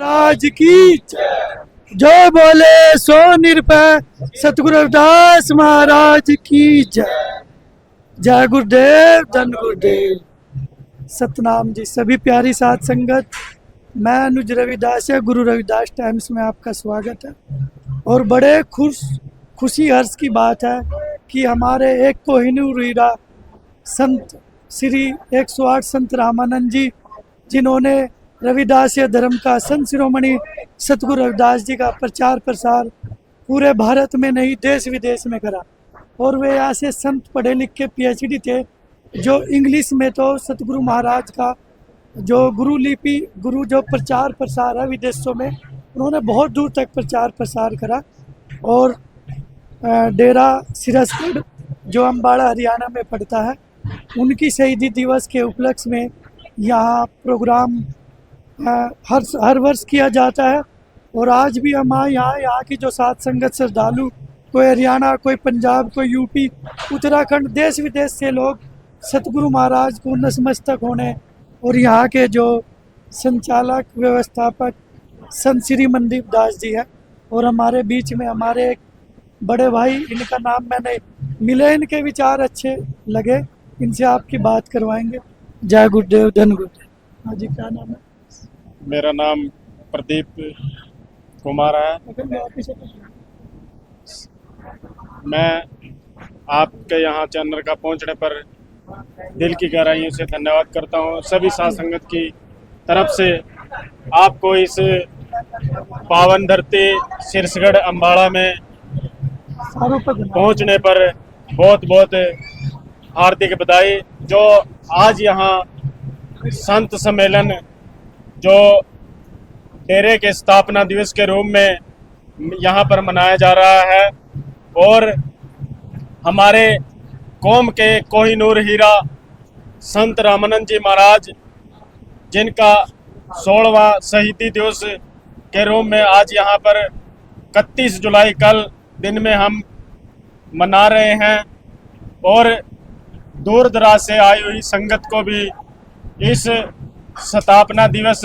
महाराज की जो बोले सो निरपय सतगुरु रविदास महाराज की जय। जय गुरुदेव धन गुरुदेव। सतनाम जी। सभी प्यारी साध संगत, मैं अनुज रविदास है, गुरु रविदास टाइम्स में आपका स्वागत है। और बड़े खुशी हर्ष की बात है कि हमारे एक कोहिनूर हीरा संत श्री 108 संत रामानंद जी, जिन्होंने रविदासीय धर्म का संत शिरोमणि सतगुरु रविदास जी का प्रचार प्रसार पूरे भारत में नहीं देश विदेश में करा। और वे ऐसे संत पढ़े लिखे PhD थे जो इंग्लिश में तो सतगुरु महाराज का जो गुरु जो प्रचार प्रसार है विदेशों में, उन्होंने बहुत दूर तक प्रचार प्रसार करा। और डेरा सिरसगढ़ जो अम्बाड़ा हरियाणा में पड़ता है, उनकी शहीदी दिवस के उपलक्ष्य में यहाँ प्रोग्राम हर वर्ष किया जाता है। और आज भी हम यहाँ की जो साध संगत श्रद्धालु, कोई हरियाणा, कोई पंजाब, कोई यूपी, उत्तराखंड, देश विदेश से लोग सतगुरु महाराज को नतमस्तक होने, और यहाँ के जो संचालक व्यवस्थापक संत श्री मनदीप दास जी हैं, और हमारे बीच में हमारे एक बड़े भाई, इनका नाम मैंने मिले, इनके विचार अच्छे लगे, इनसे आपकी बात करवाएंगे। जय गुरुदेव धन गुरुदेव। हाँ जी, क्या नाम है? मेरा नाम प्रदीप कुमार है। मैं आपके यहाँ चैनल का पहुँचने पर दिल की गहराइयों से धन्यवाद करता हूँ। सभी साध संगत की तरफ से आपको इस पावन धरती सिरसगढ़ अम्बाड़ा में पहुँचने पर बहुत बहुत हार्दिक बधाई। जो आज यहाँ संत सम्मेलन जो डेरे के स्थापना दिवस के रूप में यहाँ पर मनाया जा रहा है, और हमारे कौम के कोहिनूर हीरा संत रामानंद जी महाराज, जिनका 16वां शहीदी दिवस के रूप में आज यहाँ पर 31 जुलाई कल दिन में हम मना रहे हैं। और दूर दराज से आई हुई संगत को भी इस स्थापना दिवस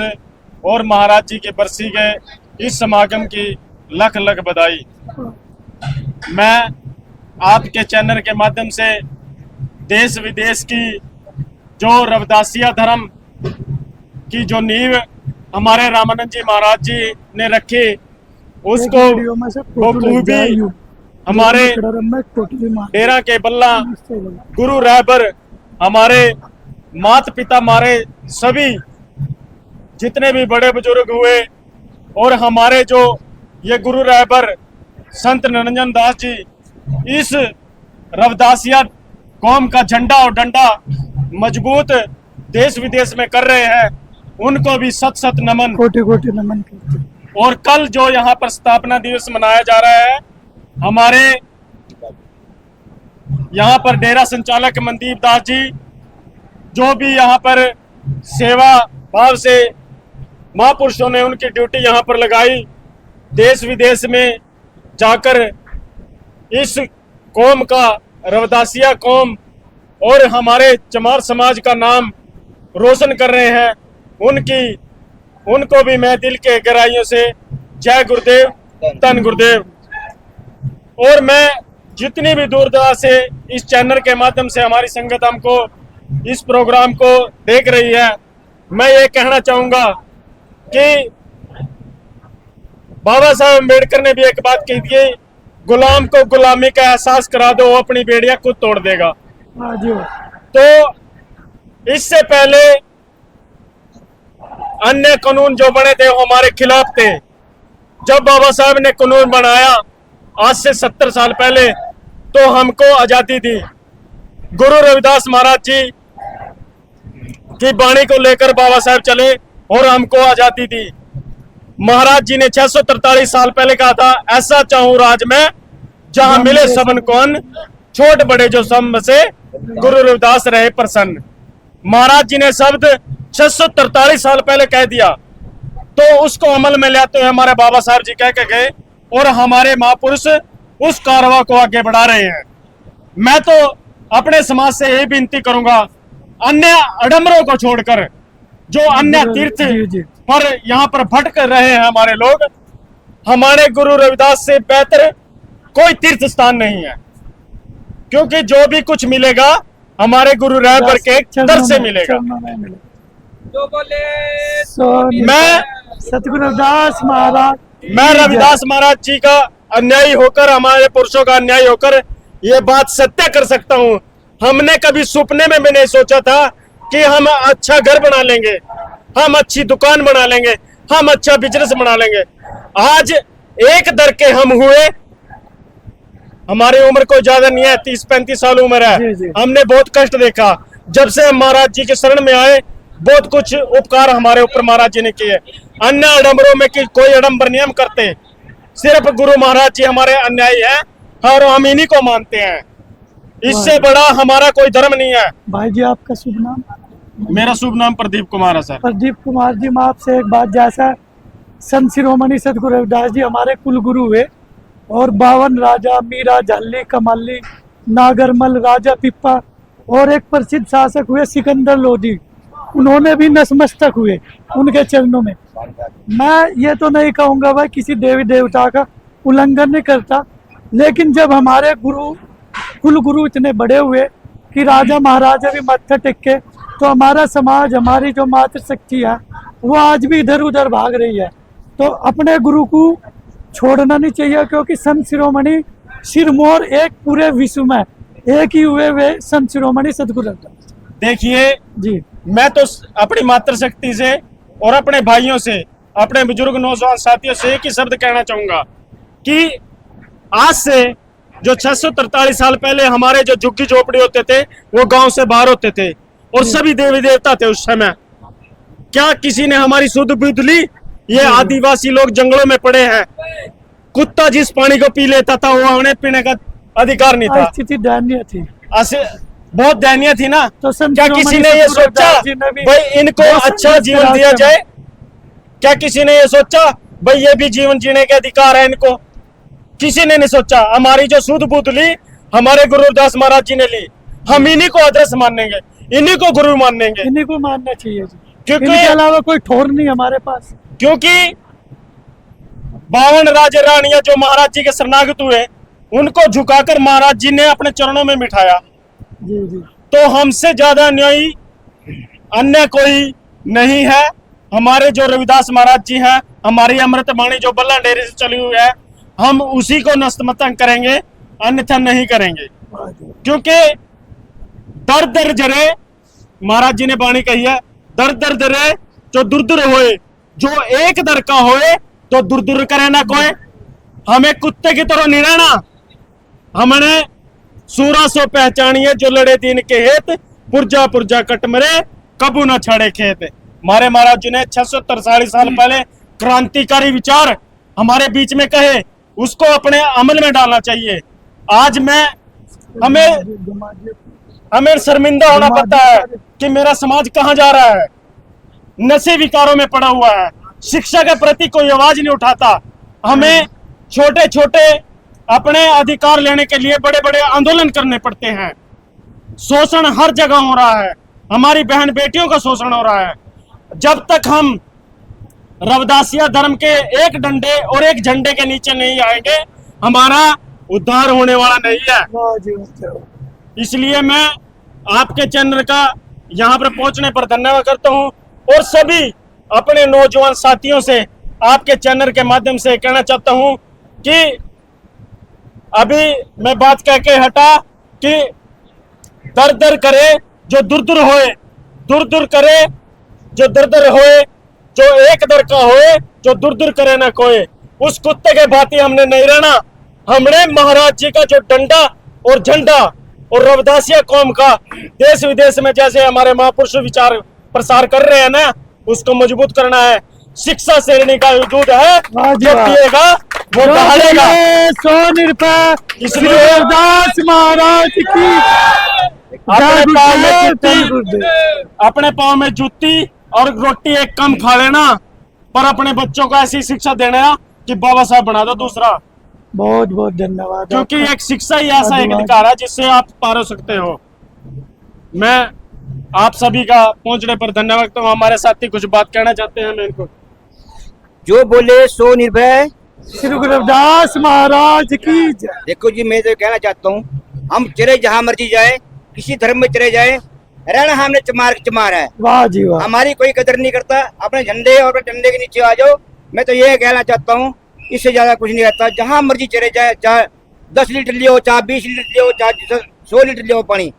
और महाराज जी के बरसी के इस समागम की लख लख बधाई। मैं आपके चैनल के माध्यम से देश विदेश की जो रविदासिया धर्म की जो नींव हमारे रामानंद जी महाराज जी ने रखी, उसको बखूबी हमारे डेरा के बल्ला गुरु रहबर, हमारे माता पिता, हमारे सभी जितने भी बड़े बुजुर्ग हुए, और हमारे जो ये गुरु रहबर संत निरंजन दास जी इस रविदासिया कौम का झंडा और डंडा मजबूत देश विदेश में कर रहे हैं, उनको भी सत सत नमन, कोटि कोटि नमन करते। और कल जो यहाँ पर स्थापना दिवस मनाया जा रहा है, हमारे यहाँ पर डेरा संचालक मनदीप दास जी, जो भी यहाँ पर सेवा भाव से महापुरुषों ने उनकी ड्यूटी यहाँ पर लगाई, देश विदेश में जाकर इस कौम का, रविदासिया कौम और हमारे चमार समाज का नाम रोशन कर रहे हैं, उनको भी मैं दिल के गहराइयों से जय गुरुदेव धन गुरुदेव। और मैं जितनी भी दूर दराज से इस चैनल के माध्यम से हमारी संगत हमको इस प्रोग्राम को देख रही है, मैं ये कहना चाहूँगा कि बाबा साहब अम्बेडकर ने भी एक बात कही थी, गुलाम को गुलामी का एहसास करा दो, वो अपनी बेड़ियां खुद तोड़ देगा। तो इससे पहले अन्य कानून जो बने थे वो हमारे खिलाफ थे। जब बाबा साहब ने कानून बनाया आज से 70 साल पहले, तो हमको आजादी दी। गुरु रविदास महाराज जी की वाणी को लेकर बाबा साहब चले और हमको आजादी दी। महाराज जी ने 643 साल पहले कहा था, ऐसा चाहूं राज में जहां मिले सबन को अन्न, छोट बड़े जो सब से गुरु रविदास रहे प्रसन्न। महाराज जी ने शब्द 643 साल पहले कह दिया, तो उसको अमल में लाते हुए हमारे बाबा साहब जी कह के गए, और हमारे महापुरुष उस कारवा को आगे बढ़ा रहे हैं। मैं तो अपने समाज से यही विनती करूंगा, अन्य आडंबरों को छोड़कर जो अन्य तीर्थ पर यहाँ पर भटक रहे हैं हमारे लोग। हमारे गुरु रविदास से बेहतर कोई तीर्थ स्थान नहीं है, क्योंकि जो भी कुछ मिलेगा हमारे गुरु रहबर के दर से मिलेगा। जो बोले मैं सतगुरु रविदास महाराज मैं रविदास महाराज जी का अन्यायी होकर, हमारे पुरुषों का अन्यायी होकर ये बात सत्य कर सकता हूँ। हमने कभी सपने में भी नहीं सोचा था कि हम अच्छा घर बना लेंगे, हम अच्छी दुकान बना लेंगे, हम अच्छा बिजनेस बना लेंगे। आज एक दर के हम हुए। हमारी उम्र कोई ज्यादा नहीं है, 30-35 साल उम्र है। जी, जी। हमने बहुत कष्ट देखा। जब से हम महाराज जी के शरण में आए, बहुत कुछ उपकार हमारे ऊपर महाराज जी ने किए। अन्य आडम्बरों में कि कोई आडम्बर नहीं हम करते, सिर्फ गुरु महाराज जी हमारे अन्यायी है और हम इन्हीं को मानते हैं। इससे बड़ा हमारा कोई धर्म नहीं है। भाई जी आपका शुभ नाम? मेरा शुभ नाम प्रदीप कुमार है सर। प्रदीप कुमार जी, मैं आपसे एक बात, जैसा संत शिरोमणि सतगुरु रविदास जी हमारे कुल गुरु हुए और 52 राजा, मीरा, झाली, कमाली, नागरमल, राजा पिप्पा और एक प्रसिद्ध शासक हुए सिकंदर लोधी, उन्होंने भी नतमस्तक हुए उनके चरणों में। मैं ये तो नहीं कहूँगा भाई किसी देवी देवता का उल्लंघन नहीं करता, लेकिन जब हमारे गुरु कुल गुरु इतने बड़े हुए कि राजा महाराजा भी मत्था टेके, तो हमारा समाज, हमारी जो मातृशक्ति है वो आज भी इधर उधर भाग रही है। तो अपने गुरु को छोड़ना नहीं चाहिए, क्योंकि संत शिरोमणि सिरमौर एक पूरे विश्व में एक ही हुए वे संत शिरोमणि सतगुरु रविदास। देखिए जी, मैं तो अपनी मातृशक्ति से और अपने भाइयों से, अपने बुजुर्ग नौजवान साथियों से एक ही शब्द कहना चाहूंगा कि आज से जो 643 साल पहले हमारे जो झुग्गी झोपड़ी होते थे वो गांव से बाहर होते थे और सभी देवी देवता थे उस समय। क्या किसी ने हमारी सुध बुध ली? ये आदिवासी लोग जंगलों में पड़े हैं। कुत्ता जिस पानी को पी लेता था वो उन्हें पीने का अधिकार नहीं था। स्थिति दयनीय थी, ऐसे बहुत दयनीय थी ना। तो संत क्या किसी शिरोमणि ने ये सतगुरु सोचा रविदास जी ने भी भाई इनको बहुत अच्छा संघर्ष जीवन करा दिया था। जाए? क्या किसी ने ये सोचा भाई ये भी जीवन जीने के अधिकार है इनको? किसी ने नहीं सोचा। हमारी जो सुध बुध ली हमारे गुरु रविदास महाराज जी ने ली। हम इन्हीं को आदर्श मानेंगे, इन्हीं को गुरु मानेंगे, इन्हीं को मानना चाहिए जी, क्योंकि इनके अलावा कोई ठोर नहीं हमारे पास। क्योंकि 52 राजे रानियां जो महाराज जी के शरणागत हुए उनको झुकाकर महाराज जी ने अपने चरणों में बिठाया। जी जी, तो हमसे ज्यादा न्यायी अन्य कोई नहीं है। हमारे जो रविदास महाराज जी हैं, हमारी अमृत वाणी जो बल्ला डेरे से चली हुई है, हम उसी को नतमस्तक करेंगे, अन्यथा नहीं करेंगे। क्योंकि दर दर जरे, महाराज जी ने वाणी कही है, दर दर जरे जो दूर दूर होए, जो एक दर का होए तो दूर दूर करे ना कोई। हमें कुत्ते की तरह नहीं रहना। हमने सूरा सो पहचानिए जो लड़े दीन के हेत, पुरजा पुरजा कट मरे कबू न छाड़े खेत। हमारे महाराज जी ने 643 साल पहले क्रांतिकारी विचार हमारे बीच में कहे, उसको अपने अमल में डालना चाहिए। आज हमें शर्मिंदा होना पड़ता है कि मेरा समाज कहाँ जा रहा है। नशे विकारों में पड़ा हुआ है, शिक्षा के प्रति कोई आवाज नहीं उठाता। हमें छोटे छोटे अपने अधिकार लेने के लिए बड़े बड़े आंदोलन करने पड़ते हैं। शोषण हर जगह हो रहा है, हमारी बहन बेटियों का शोषण हो रहा है। जब तक हम रविदासिया धर्म के एक डंडे और एक झंडे के नीचे नहीं आएंगे, हमारा उद्धार होने वाला नहीं है। वाह जी, वाह। इसलिए मैं आपके चैनल का यहाँ पर पहुंचने पर धन्यवाद करता हूँ और सभी अपने नौजवान साथियों से आपके चैनल के माध्यम से कहना चाहता हूँ कि अभी मैं बात कह के हटा कि दर दर करे जो दूर दूर होए, दूर दूर करे जो दर दर होए, जो एक दर का होए जो दूर दूर करे ना कोई। उस कुत्ते के भांति हमने नहीं रहना। हमने महाराज जी का जो डंडा और झंडा और रविदासिया कौम का देश विदेश में जैसे हमारे महापुरुष विचार प्रसार कर रहे हैं ना, उसको मजबूत करना है। शिक्षा श्रेणी का वजूद है, जो पिएगा वो दहाड़ेगा। सो निरपा इसलिए रविदास महाराज की अपने पाँव में जूती और रोटी एक कम खा लेना, पर अपने बच्चों को ऐसी शिक्षा देना कि बाबा साहब बना दो दूसरा। बहुत बहुत धन्यवाद। क्योंकि एक शिक्षा ही ऐसा एक अधिकार है जिससे आप पार हो सकते हो। मैं आप सभी का पहुंचने पर धन्यवाद। तो हमारे साथी कुछ बात कहना चाहते हैं, मैं इनको जो बोले सो निर्भय। श्री गुरु रविदास महाराज की जय। देखो जी, मैं तो कहना चाहता हूँ, हम चले जहाँ मर्जी जाए, किसी धर्म में चले जाए, रहना हमने चमार की चमार है। वाह जी वाह। हमारी कोई कदर नहीं करता। अपने झंडे और अपने झंडे के नीचे आ जाओ। मैं तो ये कहना चाहता हूँ, इससे ज्यादा कुछ नहीं रहता। जहाँ मर्जी चले जाए, चाहे 10 लीटर लियो, चाहे 20 लीटर लियो, चाहे 100 लीटर लियो पानी,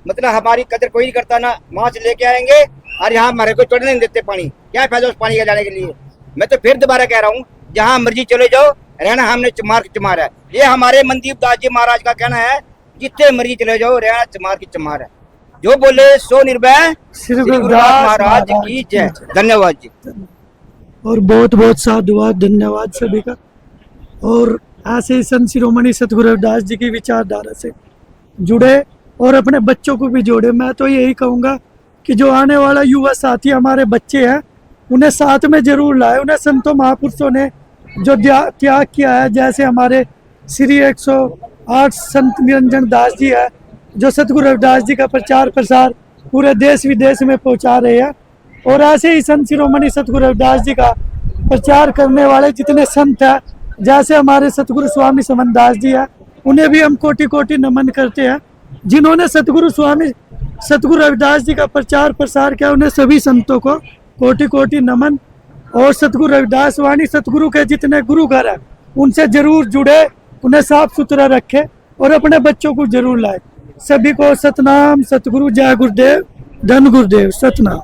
मतलब हमारी कदर कोई नहीं करता ना। वहां से लेके आएंगे और यहाँ हमारे को चढ़ने नहीं देते पानी। क्या फायदा उस पानी का जाने के लिए। मैं तो फिर दोबारा कह रहा हूँ, जहाँ मर्जी चले जाओ, रहना हमने चमार की चमार है। ये हमारे मनदीप दास जी महाराज का कहना है, जितने मर्जी चले जाओ, रहना चमार की चमार है। जो बोले सो निर्भय। श्री श्री गुरु गुरुदास रविदास महाराज महाराज की की जय। जय। धन्यवाद जी। और बहुत बहुत साधुवाद, धन्यवाद सभी का। और ऐसे ही संत शिरोमणि सतगुरु रविदास जी की विचारधारा से जुड़े और अपने बच्चों को भी जोड़े। मैं तो यही कहूँगा कि जो आने वाला युवा साथी हमारे बच्चे हैं, उन्हें साथ में जरूर लाए। उन्हें संतों महापुरुषों ने जो त्याग किया है, जैसे हमारे श्री 108 संत निरंजन दास जी है, जो सतगुरु रविदास जी का प्रचार प्रसार पूरे देश विदेश में पहुंचा रहे हैं। और ऐसे ही संत शिरोमणि सतगुरु रविदास जी का प्रचार करने वाले जितने संत हैं, जैसे हमारे सतगुरु स्वामी समनदास जी हैं, उन्हें भी हम कोटि कोटि नमन करते हैं। जिन्होंने सतगुरु स्वामी सतगुरु रविदास जी का प्रचार प्रसार किया, उन्हें सभी संतों को कोटि कोटि नमन। और सतगुरु रविदास वाणी सतगुरु के जितने गुरु घर हैं, उनसे जरूर जुड़े, उन्हें साफ सुथरा रखे और अपने बच्चों को जरूर लाए। सभी को सतनाम सतगुरु, जय गुरुदेव, धन गुरुदेव, सतनाम।